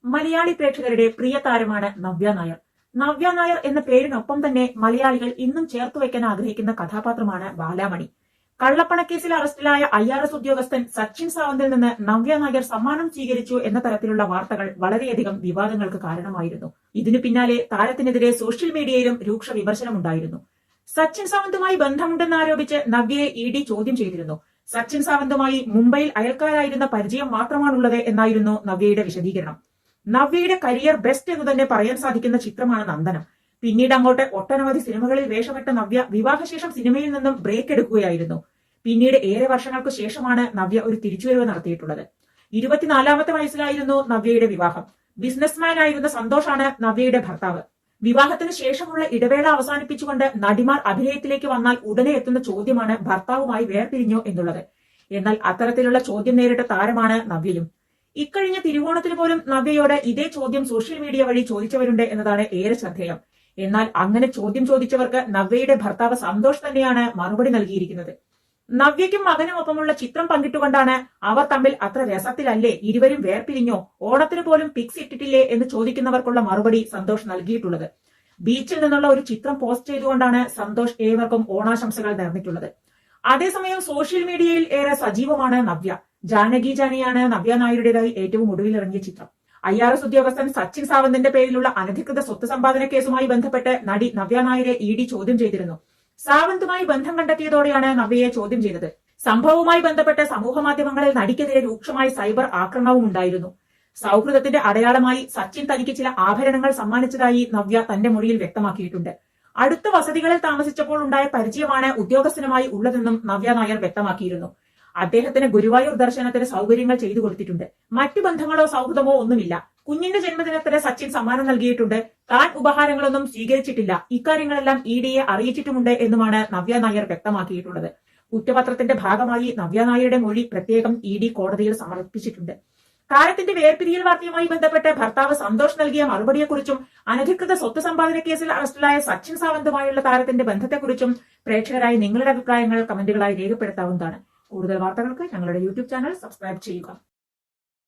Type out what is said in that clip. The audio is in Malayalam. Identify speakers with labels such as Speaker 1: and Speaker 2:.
Speaker 1: മലയാളി പ്രേക്ഷകരുടെ പ്രിയ താരമാണ് നവ്യ നായർ. നവ്യ നായർ എന്ന പേരിനൊപ്പം തന്നെ മലയാളികൾ ഇന്നും ചേർത്തുവെക്കാൻ ആഗ്രഹിക്കുന്ന കഥാപാത്രമാണ് ബാലാമണി. കള്ളപ്പണക്കേസിൽ അറസ്റ്റിലായ IRS ഉദ്യോഗസ്ഥൻ സച്ചിൻ സാവന്തിൽ നിന്ന് നവ്യ നായർ സമ്മാനം സ്വീകരിച്ചു എന്ന തരത്തിലുള്ള വാർത്തകൾ വളരെയധികം വിവാദങ്ങൾക്ക് കാരണമായിരുന്നു. ഇതിനു പിന്നാലെ താരത്തിനെതിരെ സോഷ്യൽ മീഡിയയിലും രൂക്ഷ വിമർശനമുണ്ടായിരുന്നു. സച്ചിൻ സാവന്തുമായി ബന്ധമുണ്ടെന്നാരോപിച്ച് നവ്യയെ ED ചോദ്യം ചെയ്തിരുന്നു. സച്ചിൻ സാവന്തുമായി മുംബൈയിൽ അയൽക്കാരായിരുന്ന പരിചയം മാത്രമാണുള്ളത് എന്നായിരുന്നു നവ്യയുടെ വിശദീകരണം. നവ്യയുടെ കരിയർ ബെസ്റ്റ് എന്ന് തന്നെ പറയാൻ സാധിക്കുന്ന ചിത്രമാണ് നന്ദനം. പിന്നീട് അങ്ങോട്ട് ഒട്ടനവധി സിനിമകളിൽ വേഷമിട്ട നവ്യ വിവാഹശേഷം സിനിമയിൽ നിന്നും ബ്രേക്ക് എടുക്കുകയായിരുന്നു. പിന്നീട് ഏറെ വർഷങ്ങൾക്ക് ശേഷമാണ് നവ്യ ഒരു തിരിച്ചുവരവ് നടത്തിയിട്ടുള്ളത്. 24-ാമത്തെ വയസ്സിലായിരുന്നു നവ്യയുടെ വിവാഹം. ബിസിനസ്മാൻ ആയിരുന്ന സന്തോഷാണ് നവ്യയുടെ ഭർത്താവ്. വിവാഹത്തിന് ശേഷമുള്ള ഇടവേള അവസാനിപ്പിച്ചുകൊണ്ട് നടിമാർ അഭിനയത്തിലേക്ക് വന്നാൽ ഉടനെ എത്തുന്ന ചോദ്യമാണ് ഭർത്താവുമായി വേർപിരിഞ്ഞോ എന്നുള്ളത്. എന്നാൽ അത്തരത്തിലുള്ള ചോദ്യം നേരിട്ട താരമാണ് നവ്യയും. ഇക്കഴിഞ്ഞ തിരുവോണത്തിന് പോലും നവ്യയോട് ഇതേ ചോദ്യം സോഷ്യൽ മീഡിയ വഴി ചോദിച്ചവരുണ്ട് എന്നതാണ് ഏറെ ശ്രദ്ധേയം. എന്നാൽ അങ്ങനെ ചോദ്യം ചോദിച്ചവർക്ക് നവ്യയുടെ ഭർത്താവ് സന്തോഷ് തന്നെയാണ് മറുപടി നൽകിയിരിക്കുന്നത്. നവ്യയ്ക്കും മകനും ഒപ്പമുള്ള ചിത്രം പങ്കിട്ടുകൊണ്ടാണ് അവർ തമ്മിൽ അത്ര രസത്തിലല്ലേ, ഇരുവരും വേർപിരിഞ്ഞോ, ഓണത്തിന് പോലും പിക്സ് ഇട്ടിട്ടില്ലേ എന്ന് ചോദിക്കുന്നവർക്കുള്ള മറുപടി സന്തോഷ് നൽകിയിട്ടുള്ളത്. ബീച്ചിൽ നിന്നുള്ള ഒരു ചിത്രം പോസ്റ്റ് ചെയ്തുകൊണ്ടാണ് സന്തോഷ് ഏവർക്കും ഓണാശംസകൾ നേർന്നിട്ടുള്ളത്. അതേസമയം സോഷ്യൽ മീഡിയയിൽ ഏറെ സജീവമാണ് നവ്യ. ജാനകി ജാനിയാണ് നവ്യ നായരുടേതായി ഏറ്റവും ഒടുവിലിറങ്ങിയ ചിത്രം. IRS ഉദ്യോഗസ്ഥൻ സച്ചിൻ സാവന്തിന്റെ പേരിലുള്ള അനധികൃത സ്വത്ത് സമ്പാദന കേസുമായി ബന്ധപ്പെട്ട് നടി നവ്യ നായരെ ED ചോദ്യം ചെയ്തിരുന്നു. സാവന്തുമായി ബന്ധം കണ്ടെത്തിയതോടെയാണ് നവ്യയെ ചോദ്യം ചെയ്തത്. സംഭവവുമായി ബന്ധപ്പെട്ട് സമൂഹ മാധ്യമങ്ങളിൽ നടിക്കെതിരെ രൂക്ഷമായ സൈബർ ആക്രമണവും ഉണ്ടായിരുന്നു. സൗഹൃദത്തിന്റെ അടയാളമായി സച്ചിൻ തനിക്ക് ചില ആഭരണങ്ങൾ സമ്മാനിച്ചതായി നവ്യ തന്റെ മൊഴിയിൽ വ്യക്തമാക്കിയിട്ടുണ്ട്. അടുത്ത വസതികളിൽ താമസിച്ചപ്പോൾ ഉണ്ടായ പരിചയമാണ് ഉദ്യോഗസ്ഥനുമായി ഉള്ളതെന്നും നവ്യ നായർ വ്യക്തമാക്കിയിരുന്നു. അദ്ദേഹത്തിന് ഗുരുവായൂർ ദർശനത്തിന് സൗകര്യങ്ങൾ ചെയ്തു കൊടുത്തിട്ടുണ്ട്. മറ്റു ബന്ധങ്ങളോ സൗഹൃദമോ ഒന്നുമില്ല. കുഞ്ഞിന്റെ ജന്മദിനത്തിന് സച്ചിൻ സമ്മാനം നൽകിയിട്ടുണ്ട്. താൻ ഉപഹാരങ്ങളൊന്നും സ്വീകരിച്ചിട്ടില്ല. ഇക്കാര്യങ്ങളെല്ലാം EDയെ അറിയിച്ചിട്ടുമുണ്ട് എന്നുമാണ് നവ്യ നായർ വ്യക്തമാക്കിയിട്ടുള്ളത്. കുറ്റപത്രത്തിന്റെ ഭാഗമായി നവ്യ നായരുടെ മൊഴി പ്രത്യേകം ED കോടതിയിൽ സമർപ്പിച്ചിട്ടുണ്ട്. താരത്തിന്റെ വേർപിരിയൽ വാർത്തയുമായി ബന്ധപ്പെട്ട് ഭർത്താവ് സന്തോഷ് നൽകിയ മറുപടിയെക്കുറിച്ചും അനധികൃത സ്വത്ത് സമ്പാദന കേസിൽ അറസ്റ്റിലായ സച്ചിൻ സാവന്തുമായുള്ള താരത്തിന്റെ ബന്ധത്തെക്കുറിച്ചും പ്രേക്ഷകരായി നിങ്ങളുടെ അഭിപ്രായങ്ങൾ കമന്റുകളായി രേഖപ്പെടുത്താവുന്നതാണ്. കൂടുതൽ വാർത്തകൾക്ക് ഞങ്ങളുടെ YouTube ചാനൽ സബ്സ്ക്രൈബ് ചെയ്യുക.